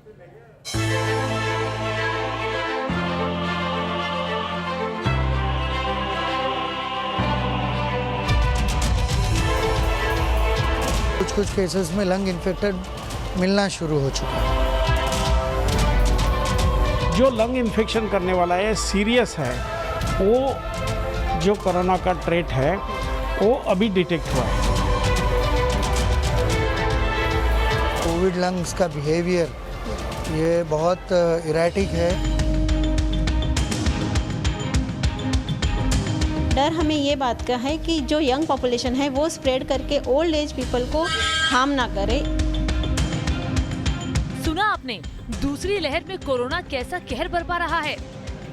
कुछ केसेस में lung infected मिलना शुरू हो चुका है। जो लंग इन्फेक्शन करने वाला है, सीरियस है, वो जो कोरोना का ट्रेट है वो अभी डिटेक्ट हुआ है। कोविड लंग्स का बिहेवियर ये बहुत इरेटिक है। डर हमें ये बात का है कि जो यंग पॉपुलेशन है वो स्प्रेड करके ओल्ड एज पीपल को हार्म ना करे। सुना आपने, दूसरी लहर में कोरोना कैसा कहर बरपा रहा है।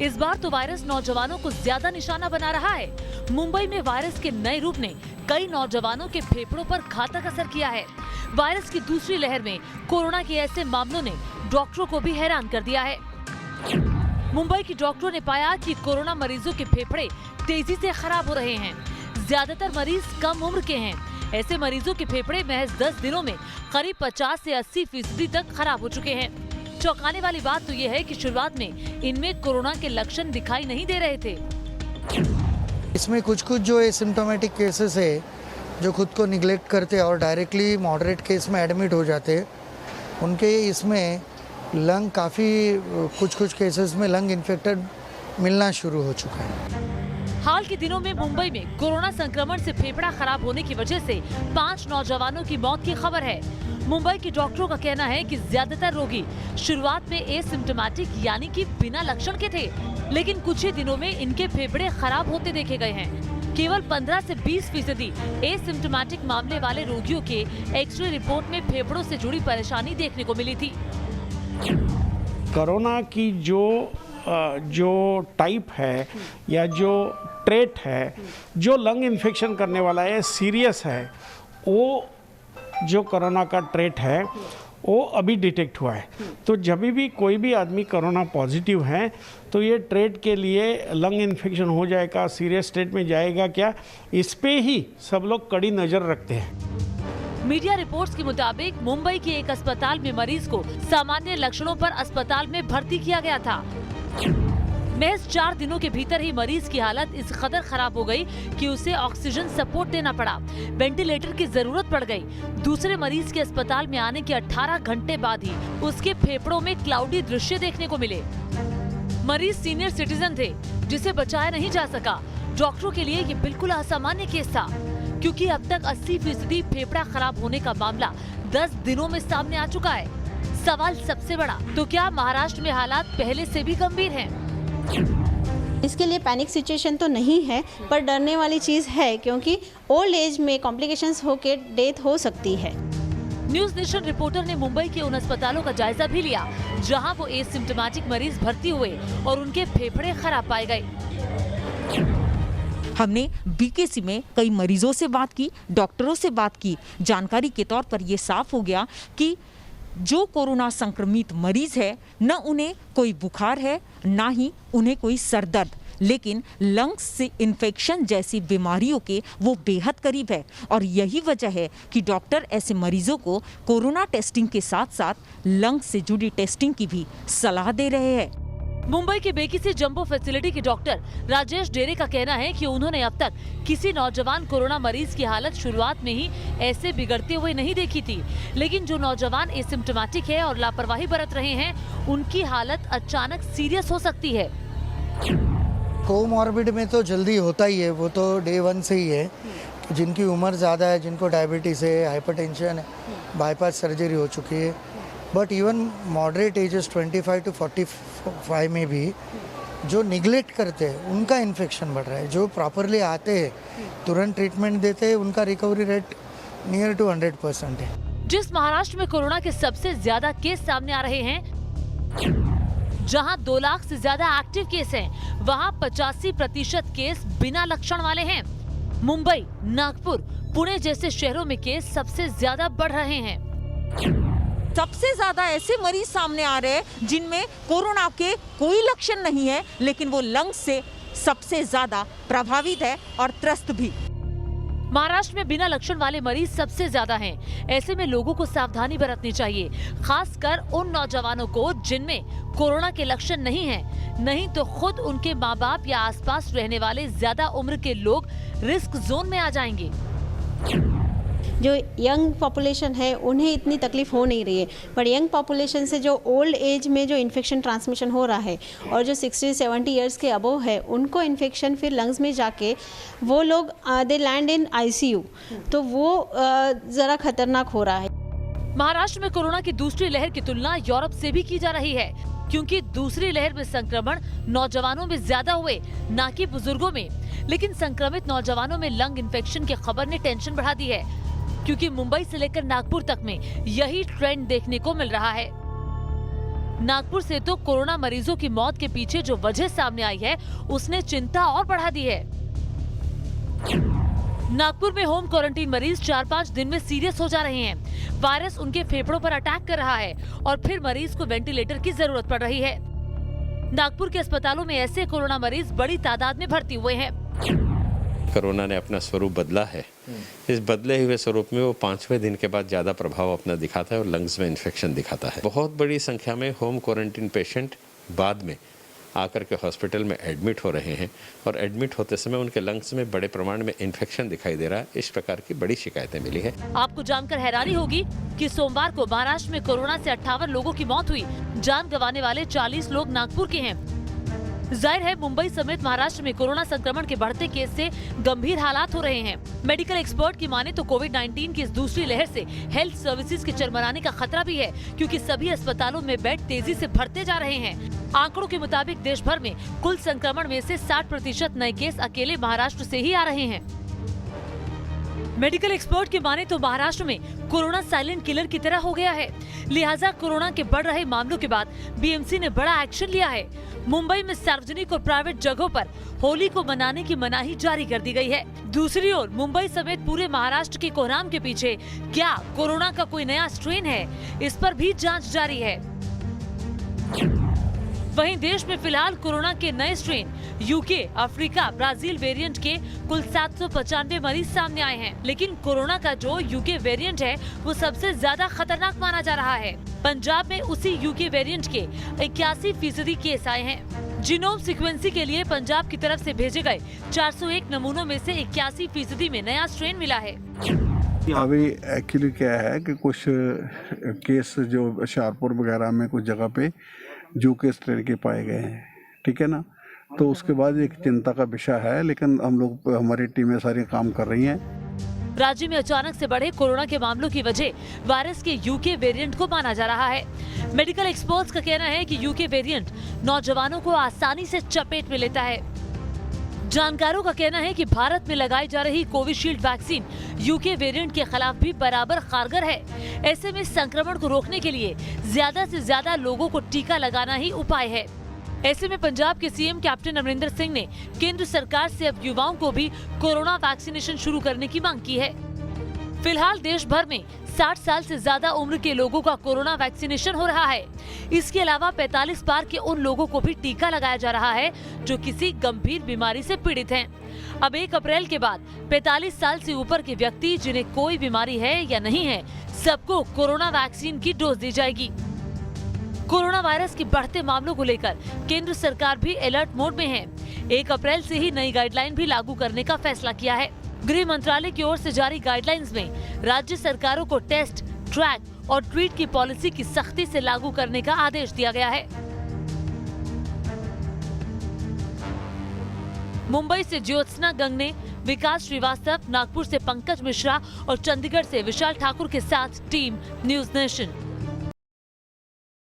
इस बार तो वायरस नौजवानों को ज्यादा निशाना बना रहा है। मुंबई में वायरस के नए रूप ने कई नौजवानों के फेफड़ों पर घातक असर किया है। वायरस की दूसरी लहर में कोरोना के ऐसे मामलों ने डॉक्टरों को भी हैरान कर दिया है। मुंबई की डॉक्टरों ने पाया कि कोरोना मरीजों के फेफड़े तेजी से खराब हो रहे हैं। ज्यादातर मरीज कम उम्र के हैं। ऐसे मरीजों के फेफड़े महज 10 दिनों में करीब 50 से 80% तक खराब हो चुके हैं। चौंकाने वाली बात तो ये है कि शुरुआत में इनमें कोरोना के लक्षण दिखाई नहीं दे रहे थे। इसमें कुछ जो एसिम्प्टोमेटिक केसेस है जो खुद को निगलेक्ट करते और डायरेक्टली मॉडरेट केस में एडमिट हो जाते, उनके इसमें लंग काफ़ी कुछ केसेस में लंग इन्फेक्टेड मिलना शुरू हो चुका है। हाल के दिनों में मुंबई में कोरोना संक्रमण से फेफड़ा खराब होने की वजह से 5 नौजवानों की मौत की खबर है। मुंबई के डॉक्टरों का कहना है कि ज्यादातर रोगी शुरुआत में एसिम्प्टोमेटिक यानी कि बिना लक्षण के थे, लेकिन कुछ ही दिनों में इनके फेफड़े खराब होते देखे गए हैं। केवल 15 से 20% एसिम्प्टोमेटिक मामले वाले रोगियों के एक्सरे रिपोर्ट में फेफड़ों से जुड़ी परेशानी देखने को मिली थी। कोरोना की जो टाइप है या जो ट्रेट है, जो लंग इन्फेक्शन करने वाला है, सीरियस है, वो जो कोरोना का ट्रेट है वो अभी डिटेक्ट हुआ है। तो जब भी कोई भी आदमी कोरोना पॉजिटिव है तो ये ट्रेट के लिए लंग इन्फेक्शन हो जाएगा, सीरियस स्टेट में जाएगा क्या, इस पे ही सब लोग कड़ी नज़र रखते हैं। मीडिया रिपोर्ट्स के मुताबिक मुंबई के एक अस्पताल में मरीज को सामान्य लक्षणों पर अस्पताल में भर्ती किया गया था। महज 4 दिनों के भीतर ही मरीज की हालत इस कदर खराब हो गई कि उसे ऑक्सीजन सपोर्ट देना पड़ा, वेंटिलेटर की जरूरत पड़ गई। दूसरे मरीज के अस्पताल में आने के 18 घंटे बाद ही उसके फेफड़ों में क्लाउडी दृश्य देखने को मिले। मरीज सीनियर सिटीजन थे जिसे बचाया नहीं जा सका। डॉक्टरों के लिए ये बिल्कुल असामान्य केस था, क्योंकि अब तक 80% फेफड़ा खराब होने का मामला 10 दिनों में सामने आ चुका है। सवाल सबसे बड़ा, तो क्या महाराष्ट्र में हालात पहले से भी गंभीर हैं? इसके लिए पैनिक सिचुएशन तो नहीं है, पर डरने वाली चीज़ है, क्योंकि ओल्ड एज में कॉम्प्लिकेशंस होकर डेथ हो सकती है। न्यूज नेशन रिपोर्टर ने मुंबई के उन अस्पतालों का जायजा भी लिया जहां वो एसिम्प्टोमेटिक मरीज भर्ती हुए और उनके फेफड़े खराब पाए गए। हमने बीकेसी में कई मरीजों से बात की, डॉक्टरों से बात की। जानकारी के तौर पर ये साफ हो गया कि जो कोरोना संक्रमित मरीज है, न उन्हें कोई बुखार है, ना ही उन्हें कोई सर दर्द, लेकिन लंग्स से इन्फेक्शन जैसी बीमारियों के वो बेहद करीब है। और यही वजह है कि डॉक्टर ऐसे मरीजों को कोरोना टेस्टिंग के साथ साथ लंग्स से जुड़ी टेस्टिंग की भी सलाह दे रहे हैं। मुंबई के बेकिसी जंबो फैसिलिटी के डॉक्टर राजेश डेरे का कहना है कि उन्होंने अब तक किसी नौजवान कोरोना मरीज की हालत शुरुआत में ही ऐसे बिगड़ते हुए नहीं देखी थी, लेकिन जो नौजवान एसिम्प्टोमेटिक है और लापरवाही बरत रहे हैं, उनकी हालत अचानक सीरियस हो सकती है। कोमॉर्बिड में तो जल्दी होता ही है, वो तो डे 1 से ही है। जिनकी उम्र ज़्यादा है, जिनको डायबिटीज़ है, हाइपरटेंशन है, बाईपास सर्जरी हो चुकी है, but even moderate ages 25 to 45 में भी जो निगलेक्ट करते हैं उनका इन्फेक्शन बढ़ रहा है। जो प्रॉपरली आते हैं, तुरंत ट्रीटमेंट देते हैं, उनका रिकवरी रेट नियर टू 100% है। जिस महाराष्ट्र में कोरोना के सबसे ज्यादा केस सामने आ रहे हैं, जहां 2 लाख से ज्यादा एक्टिव केस हैं, वहां 85% केस बिना लक्षण वाले हैं। मुंबई, नागपुर, पुणे जैसे शहरों में केस सबसे ज्यादा बढ़ रहे हैं। सबसे ज्यादा ऐसे मरीज सामने आ रहे हैं जिनमें कोरोना के कोई लक्षण नहीं है, लेकिन वो लंग्स से सबसे ज्यादा प्रभावित है और त्रस्त भी। महाराष्ट्र में बिना लक्षण वाले मरीज सबसे ज्यादा हैं। ऐसे में लोगों को सावधानी बरतनी चाहिए, खासकर उन नौजवानों को जिनमें कोरोना के लक्षण नहीं हैं। नहीं तो खुद उनके माँ बाप या आसपास रहने वाले ज्यादा उम्र के लोग रिस्क जोन में आ जाएंगे। जो यंग पॉपुलेशन है उन्हें इतनी तकलीफ हो नहीं रही है, पर यंग पॉपुलेशन से जो ओल्ड एज में जो इन्फेक्शन ट्रांसमिशन हो रहा है और जो 60-70 इयर्स के अबव है उनको इन्फेक्शन फिर लंग्स में जाके वो लोग दे लैंड इन ICU, तो वो ज़रा खतरनाक हो रहा है। महाराष्ट्र में कोरोना की दूसरी लहर की तुलना यूरोप से भी की जा रही है, क्योंकि दूसरी लहर में संक्रमण नौजवानों में ज्यादा हुए, ना कि बुजुर्गों में। लेकिन संक्रमित नौजवानों में लंग इन्फेक्शन की खबर ने टेंशन बढ़ा दी है, क्योंकि मुंबई से लेकर नागपुर तक में यही ट्रेंड देखने को मिल रहा है। नागपुर से तो कोरोना मरीजों की मौत के पीछे जो वजह सामने आई है उसने चिंता और बढ़ा दी है। नागपुर में होम क्वारंटीन मरीज 4-5 दिन में सीरियस हो जा रहे हैं। वायरस उनके फेफड़ों पर अटैक कर रहा है और फिर मरीज को वेंटिलेटर की जरूरत पड़ रही है। नागपुर के अस्पतालों में ऐसे कोरोना मरीज बड़ी तादाद में भर्ती हुए हैं। कोरोना ने अपना स्वरूप बदला है। इस बदले हुए स्वरूप में वो 5वें दिन के बाद ज़्यादा प्रभाव अपना दिखाता है और लंग्स में इन्फेक्शन दिखाता है। बहुत बड़ी संख्या में होम क्वारंटीन पेशेंट बाद में आकर के हॉस्पिटल में एडमिट हो रहे हैं और एडमिट होते समय उनके लंग्स में बड़े प्रमाण में इन्फेक्शन दिखाई दे रहा है। इस प्रकार की बड़ी शिकायतें मिली है। आपको जानकर हैरानी होगी कि सोमवार को महाराष्ट्र में कोरोना से 58 लोगों की मौत हुई। जान गंवाने वाले 40 लोग नागपुर के हैं। जाहिर है मुंबई समेत महाराष्ट्र में कोरोना संक्रमण के बढ़ते केस से गंभीर हालात हो रहे हैं। मेडिकल एक्सपर्ट की माने तो कोविड-19 की इस दूसरी लहर से हेल्थ सर्विसेज के चरमराने का खतरा भी है, क्योंकि सभी अस्पतालों में बेड तेजी से भरते जा रहे हैं। आंकड़ों के मुताबिक देश भर में कुल संक्रमण में से 60% नए केस अकेले महाराष्ट्र से ही आ रहे हैं। मेडिकल एक्सपर्ट के माने तो महाराष्ट्र में कोरोना साइलेंट किलर की तरह हो गया है। लिहाजा कोरोना के बढ़ रहे मामलों के बाद BMC ने बड़ा एक्शन लिया है। मुंबई में सार्वजनिक और प्राइवेट जगहों पर होली को मनाने की मनाही जारी कर दी गई है। दूसरी ओर मुंबई समेत पूरे महाराष्ट्र के कोहराम के पीछे क्या कोरोना का कोई नया स्ट्रेन है, इस पर भी जांच जारी है। वहीं देश में फिलहाल कोरोना के नए strain UK, Africa, Brazil variant के कुल 795 मरीज सामने आए हैं। लेकिन कोरोना का जो UK वेरिएंट है वो सबसे ज्यादा खतरनाक माना जा रहा है। पंजाब में उसी UK वेरिएंट के 81% केस आए हैं। जीनोम सीक्वेंसिंग के लिए पंजाब की तरफ से भेजे गए 401 नमूनों में से 81% में नया स्ट्रेन मिला है। अभी एक्चुअली क्या है कि कुछ केस जो शाहपुर वगैरह में कुछ जगह पे UK स्ट्रेन के पाए गए हैं, ठीक है ना, तो उसके बाद एक चिंता का विषय है, लेकिन हम लोग हमारी टीमें सारी काम कर रही हैं। राज्य में अचानक से बढ़े कोरोना के मामलों की वजह वायरस के UK वेरिएंट को माना जा रहा है। मेडिकल एक्सपर्ट्स का कहना है कि UK वेरिएंट नौजवानों को आसानी से चपेट में लेता है। जानकारों का कहना है कि भारत में लगाई जा रही कोविशील्ड वैक्सीन UK वेरिएंट के खिलाफ भी बराबर कारगर है। ऐसे में संक्रमण को रोकने के लिए ज्यादा से ज्यादा लोगों को टीका लगाना ही उपाय है। ऐसे में पंजाब के CM कैप्टन अमरिंदर सिंह ने केंद्र सरकार से अब युवाओं को भी कोरोना वैक्सीनेशन शुरू करने की मांग की है। फिलहाल देश भर में 60 साल से ज्यादा उम्र के लोगों का कोरोना वैक्सीनेशन हो रहा है। इसके अलावा 45 पार के उन लोगों को भी टीका लगाया जा रहा है जो किसी गंभीर बीमारी से पीड़ित हैं। अब 1 अप्रैल के बाद 45 साल से ऊपर के व्यक्ति जिन्हें कोई बीमारी है या नहीं है, सबको कोरोना वैक्सीन की डोज दी जाएगी। कोरोना वायरस के बढ़ते मामलों को लेकर केंद्र सरकार भी अलर्ट मोड में है। 1 अप्रैल से ही नई गाइडलाइन भी लागू करने का फैसला किया है। गृह मंत्रालय की ओर से जारी गाइडलाइंस में राज्य सरकारों को टेस्ट, ट्रैक और ट्रीट की पॉलिसी की सख्ती से लागू करने का आदेश दिया गया है। मुंबई से ज्योत्सना गंगने, विकास श्रीवास्तव, नागपुर से पंकज मिश्रा और चंडीगढ़ से विशाल ठाकुर के साथ टीम न्यूज नेशन।